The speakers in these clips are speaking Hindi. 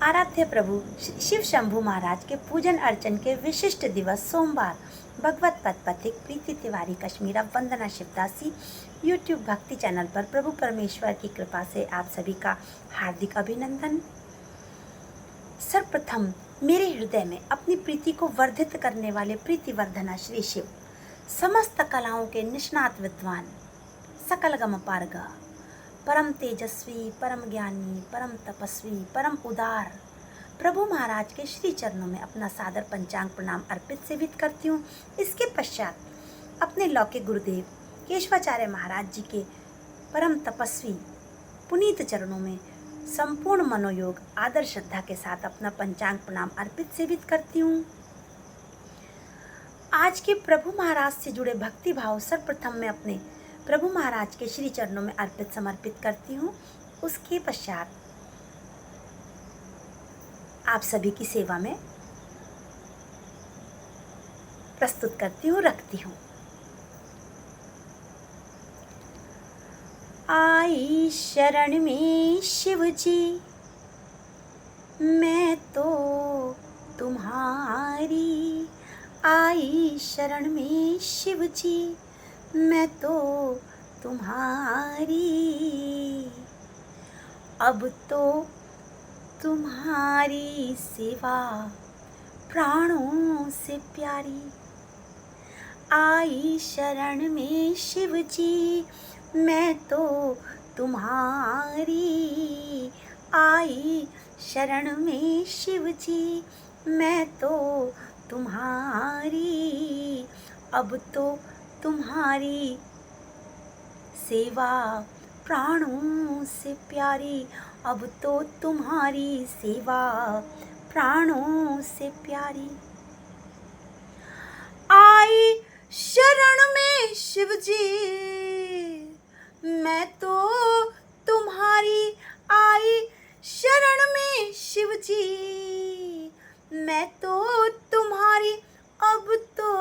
आराध्य प्रभु श्री शिव शंभु महाराज के पूजन अर्चन के विशिष्ट दिवस सोमवार भगवत पद पथिक प्रीति तिवारी कश्मीरा वंदना शिवदासी यूट्यूब भक्ति चैनल पर प्रभु परमेश्वर की कृपा से आप सभी का हार्दिक अभिनंदन। सर्वप्रथम मेरे हृदय में अपनी प्रीति को वर्धित करने वाले प्रीतिवर्धना श्री शिव समस्त कलाओं के निष्णात विद्वान सकल गम पारग परम तेजस्वी परम ज्ञानी परम तपस्वी परम उदार प्रभु महाराज के श्री चरणों में अपना सादर पंचांग प्रणाम अर्पित सेवित करती हूँ। इसके पश्चात अपने लौकिक गुरुदेव केशवाचार्य महाराज जी के परम तपस्वी पुनीत चरणों में संपूर्ण मनोयोग आदर श्रद्धा के साथ अपना पंचांग प्रणाम अर्पित सेवित करती हूँ। आज के प्रभु महाराज से जुड़े भक्ति भाव सर्वप्रथम मैं अपने प्रभु महाराज के श्री चरणों में अर्पित समर्पित करती हूँ। उसके पश्चात आप सभी की सेवा में प्रस्तुत करती हूँ, रखती हूँ। आई शरण में शिव जी मैं तो तुम्हारी, आई शरण में शिव जी मैं तो तुम्हारी, अब तो तुम्हारी सेवा प्राणों से प्यारी। आई शरण में शिव जी मैं तो तुम्हारी, आई शरण में शिव जी मैं तो तुम्हारी, अब तो तुम्हारी सेवा प्राणों से प्यारी, अब तो तुम्हारी सेवा प्राणों से प्यारी। आई शरण में शिव जी मैं तो तुम्हारी, आई शरण में शिव जी मैं तो तुम्हारी, अब तो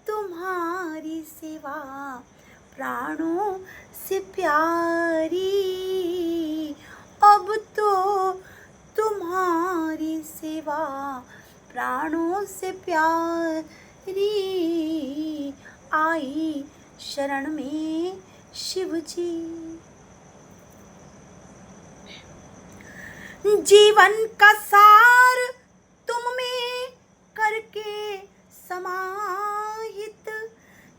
तुम्हारी सेवा प्राणों से प्यारी, अब तो तुम्हारी सेवा प्राणों से प्यारी। आई शरण में शिव जी। जीवन का सार तुम में करके समाहित,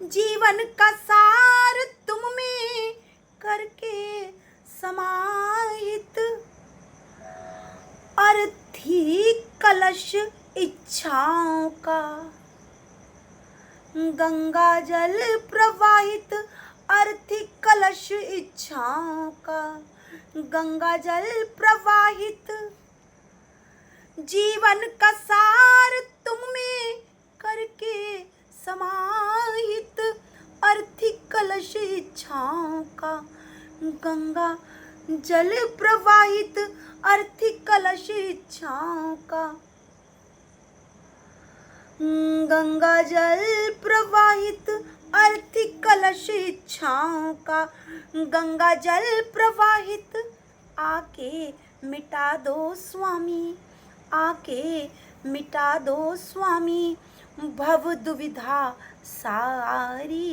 जीवन का सार तुम में करके समाहित, अर्थी कलश इच्छाओं का गंगा जल प्रवाहित, अर्थी कलश इच्छाओं का गंगा जल प्रवाहित, जीवन का सार तुम में करके समाहित, अर्थी कलश इच्छाओं का गंगा जल प्रवाहित, अर्थी कलश इच्छाओं का गंगा जल प्रवाहित, अर्थी कलश इच्छाओं का गंगा जल प्रवाहित। आके मिटा दो स्वामी, आके मिटा दो स्वामी भव दुविधा सारी,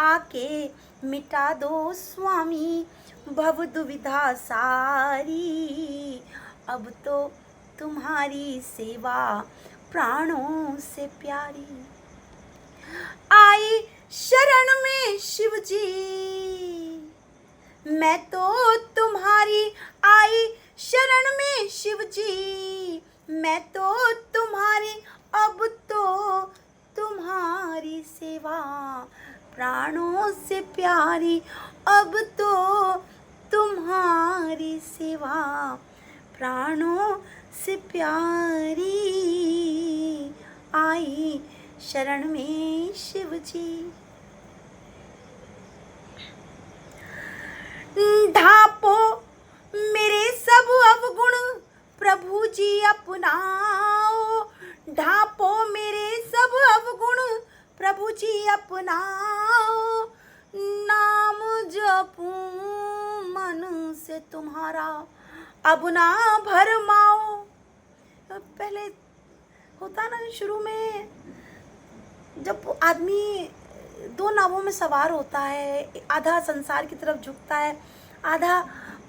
आके मिटा दो स्वामी भव दुविधा सारी, अब तो तुम्हारी सेवा प्राणों से प्यारी। आई शरण में शिव जी मैं तो तुम्हारी, आई शरण में शिव जी मैं तो तुम्हारी, अब तो तुम्हारी सेवा प्राणों से प्यारी, अब तो तुम्हारी सेवा प्राणों से प्यारी। आई शरण में शिव जी। ढापो मेरे सब अवगुण प्रभु जी अपनाओ, ढापो मेरे सब अवगुण प्रभु जी अपनाओ, नाम जपूं मन से तुम्हारा अब ना भरमाओ। पहले होता ना शुरू में, जब आदमी दो नावों में सवार होता है, आधा संसार की तरफ झुकता है, आधा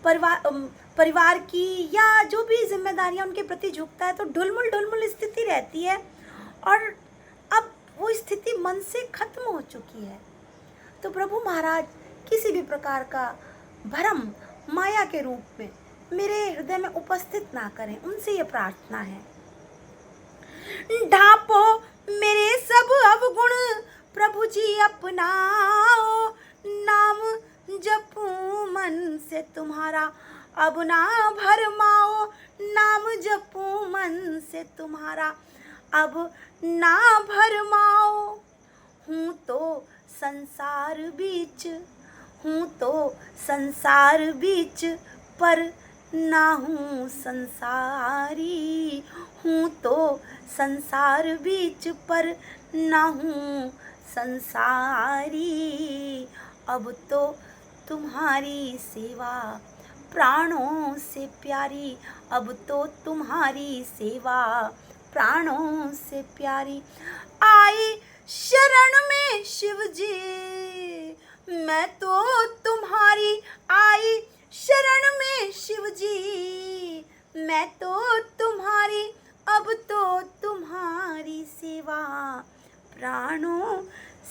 परिवार की या जो भी जिम्मेदारियां उनके प्रति झुकता है, तो ढुलमुल स्थिति रहती है। और अब वो स्थिति मन से खत्म हो चुकी है। तो प्रभु महाराज किसी भी प्रकार का भ्रम माया के रूप में मेरे हृदय में उपस्थित ना करें, उनसे ये प्रार्थना है। ढांपो मेरे सब अवगुण प्रभु जी अपनाओ, नाम जपूं मन से तुम्हारा अब ना भरमाओ, नाम जपूं मन से तुम्हारा अब ना भरमाओ। हूँ तो संसार बीच, हूँ तो संसार बीच, पर ना हूँ संसारी, हूँ तो संसार बीच, पर ना हूँ संसारी। अब तो तुम्हारी सेवा प्राणों से प्यारी, अब तो तुम्हारी सेवा प्राणों से प्यारी। आई शरण में शिव जी मैं तो तुम्हारी, आई शरण में शिव जी मैं तो तुम्हारी, अब तो तुम्हारी सेवा प्राणों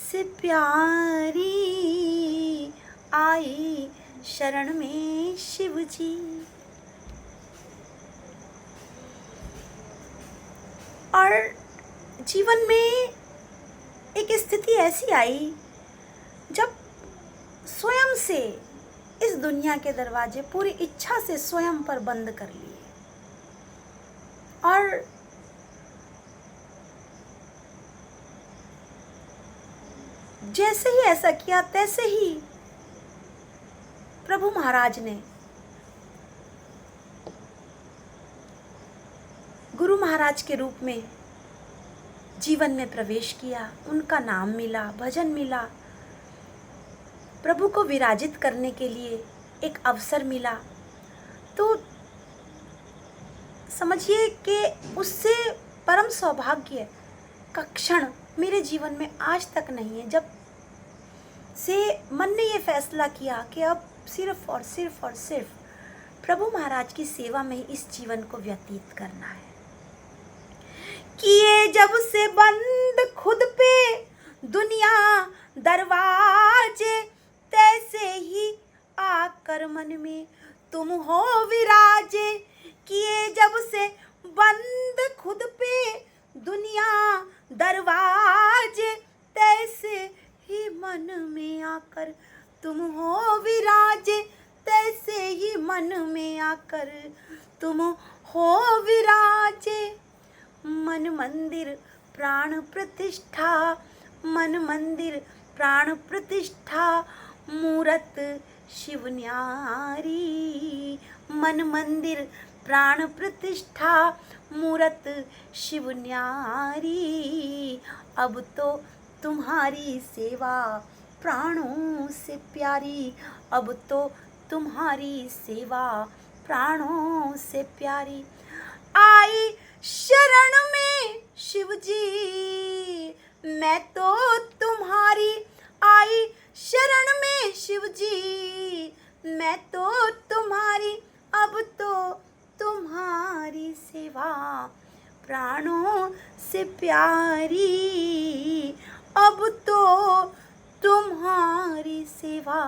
से प्यारी। आई शरण में शिव जी। और जीवन में एक स्थिति ऐसी आई जब स्वयं से इस दुनिया के दरवाजे पूरी इच्छा से स्वयं पर बंद कर लिए, और जैसे ही ऐसा किया तैसे ही प्रभु महाराज ने गुरु महाराज के रूप में जीवन में प्रवेश किया। उनका नाम मिला, भजन मिला, प्रभु को विराजित करने के लिए एक अवसर मिला। तो समझिए कि उससे परम सौभाग्य का क्षण मेरे जीवन में आज तक नहीं है, जब से मन ने ये फैसला किया कि अब सिर्फ और सिर्फ प्रभु महाराज की सेवा में ही इस जीवन को व्यतीत करना है। किए जब से बंद खुद पे दुनिया दरवाजे, तैसे ही आकर मन में तुम हो विराजे। किए जब से बंद खुद पे दुनिया दरवाजे, तैसे ही मन में आकर तुम हो विराजे, तैसे ही मन में आकर तुम हो विराजे। मन मंदिर प्राण प्रतिष्ठा, मन मंदिर प्राण प्रतिष्ठा, मूरत शिव न्यारी। मन मंदिर प्राण प्रतिष्ठा, मूरत शिव न्यारी। अब तो तुम्हारी सेवा प्राणों से प्यारी, अब तो तुम्हारी सेवा प्राणों से प्यारी। आई शरण में शिव जी मैं तो तुम्हारी, आई शरण में शिव जी मैं तो तुम्हारी, अब तो तुम्हारी सेवा प्राणों से प्यारी, अब तो तुम्हारी सेवा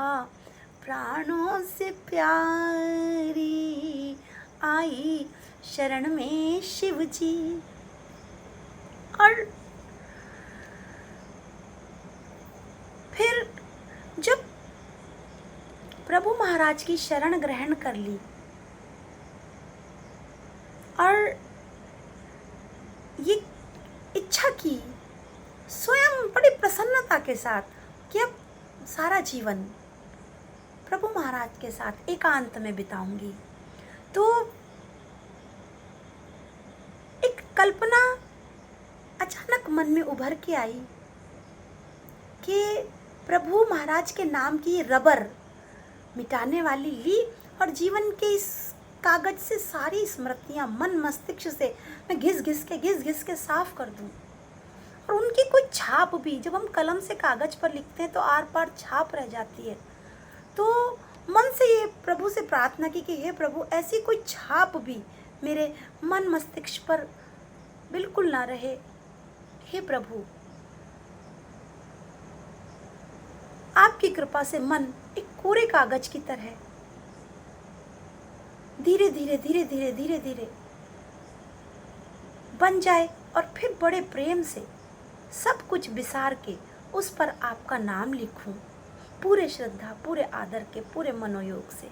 प्राणों से प्यारी। आई शरण में शिव जी। और फिर जब प्रभु महाराज की शरण ग्रहण कर ली और ये इच्छा की स्वयं बड़ी प्रसन्नता के साथ कि अब सारा जीवन प्रभु महाराज के साथ एकांत में बिताऊंगी, तो एक कल्पना अचानक मन में उभर के आई कि प्रभु महाराज के नाम की रबर मिटाने वाली ली और जीवन के इस कागज से सारी स्मृतियाँ मन मस्तिष्क से मैं घिस घिस के साफ कर दूँ, और उनकी कोई छाप भी, जब हम कलम से कागज पर लिखते हैं तो आर पार छाप रह जाती है। तो मन से ये प्रभु से प्रार्थना की कि हे प्रभु, ऐसी कोई छाप भी मेरे मन मस्तिष्क पर बिल्कुल ना रहे। हे प्रभु, आपकी कृपा से मन एक कोरे कागज की तरह धीरे धीरे बन जाए, और फिर बड़े प्रेम से सब कुछ विसार के उस पर आपका नाम लिखूं, पूरे श्रद्धा, पूरे आदर के, पूरे मनोयोग से।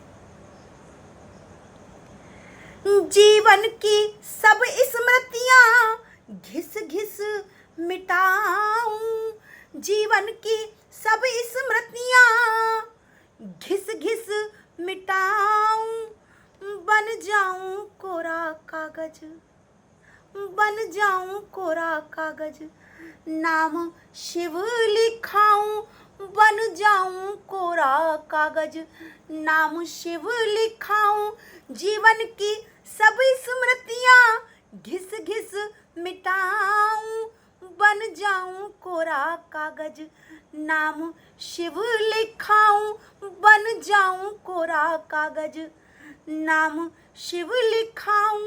जीवन की सब स्मृतियां घिस घिस मिटाऊं, जीवन की सब स्मृतियां घिस घिस मिटाऊं, बन जाऊं कोरा कागज, बन जाऊं कोरा कागज, नाम शिव लिखाऊं, बन जाऊं कोरा कागज, नाम शिव लिखाऊं, जीवन की सब स्मृतियां घिस घिस मिटाऊं, बन जाऊं कोरा कागज, नाम शिव लिखाऊं, बन जाऊं कोरा कागज, नाम शिव लिखाऊं।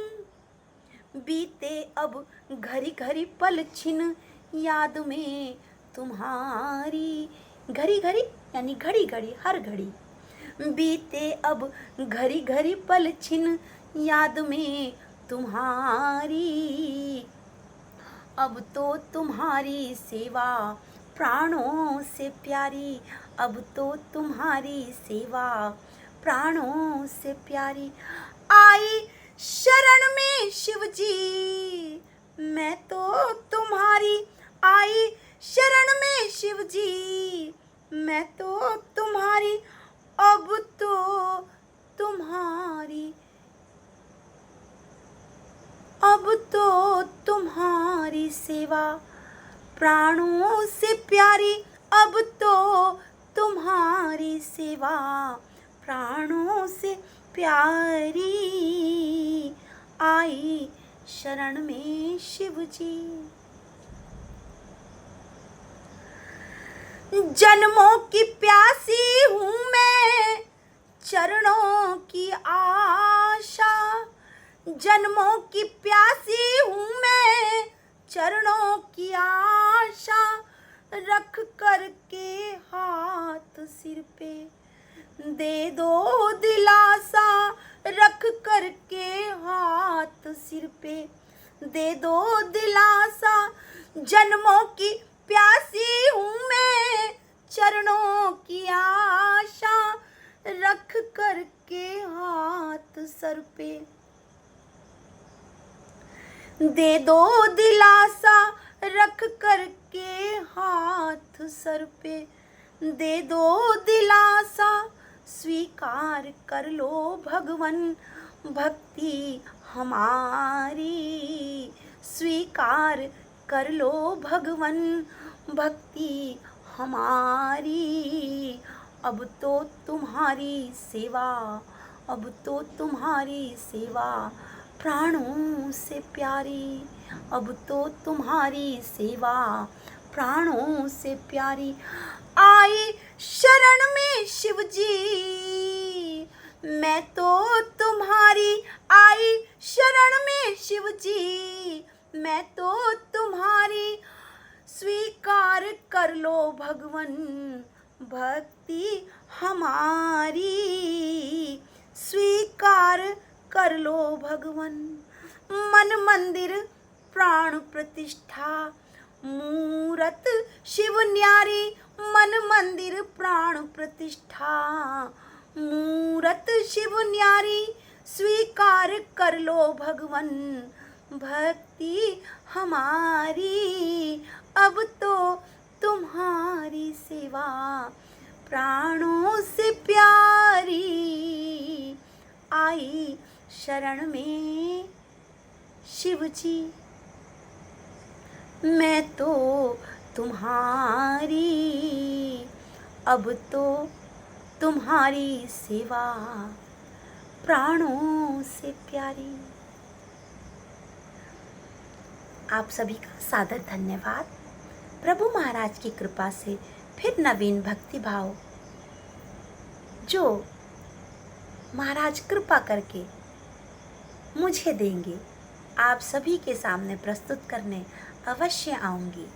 बीते अब घड़ी घड़ी पल छिन, याद में तुम्हारी, घड़ी घड़ी यानी घड़ी घड़ी, हर घड़ी। बीते अब घड़ी घड़ी पल छिन, याद में तुम्हारी, अब तो तुम्हारी सेवा प्राणों से प्यारी, अब तो तुम्हारी सेवा प्राणों से प्यारी। आई शरण में शिव जी, मैं तो तुम्हारी, आई शरण में शिव जी, मैं तो तुम्हारी, अब तो तुम्हारी, अब तो तुम्हारी सेवा प्राणों से प्यारी, अब तो तुम्हारी सेवा प्राणों से प्यारी। आई शरण में शिव जी। जन्मों की प्यासी हूँ मैं, चरणों की आशा, जन्मों की प्यासी हूँ मैं, चरणों की आशा, रख कर के हाथ सिर पे दे दो दिलासा, रख कर के हाथ सिर पे दे दो दिलासा, जन्मों की प्यासी हूँ मैं, चरणों की आशा, रख कर के हाथ सर पे दे दो दिलासा, रख कर के हाथ सर पे दे दो दिलासा। स्वीकार कर लो भगवन भक्ति हमारी, स्वीकार कर लो भगवन भक्ति हमारी, अब तो तुम्हारी सेवा, अब तो तुम्हारी सेवा प्राणों से प्यारी, अब तो तुम्हारी सेवा प्राणों से प्यारी। आई शरण में शिव जी, मैं तो तुम्हारी, आई शरण में शिव जी, मैं तो तुम्हारी, स्वीकार कर लो भगवन भक्ति हमारी, स्वीकार कर लो भगवन। मन मंदिर प्राण प्रतिष्ठा मूरत शिव न्यारी, मन मंदिर प्राण प्रतिष्ठा मूरत शिव न्यारी, स्वीकार कर लो भगवन भक्ति हमारी, अब तो तुम्हारी सेवा प्राणों से प्यारी। आई शरण में शिव जी, मैं तो तुम्हारी, अब तो तुम्हारी सेवा प्राणों से प्यारी। आप सभी का सादर धन्यवाद। प्रभु महाराज की कृपा से फिर नवीन भक्ति भाव जो महाराज कृपा करके मुझे देंगे, आप सभी के सामने प्रस्तुत करने अवश्य आऊंगी।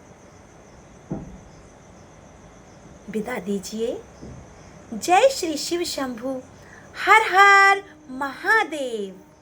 विदा दीजिए। जय श्री शिव शंभु। हर हर महादेव।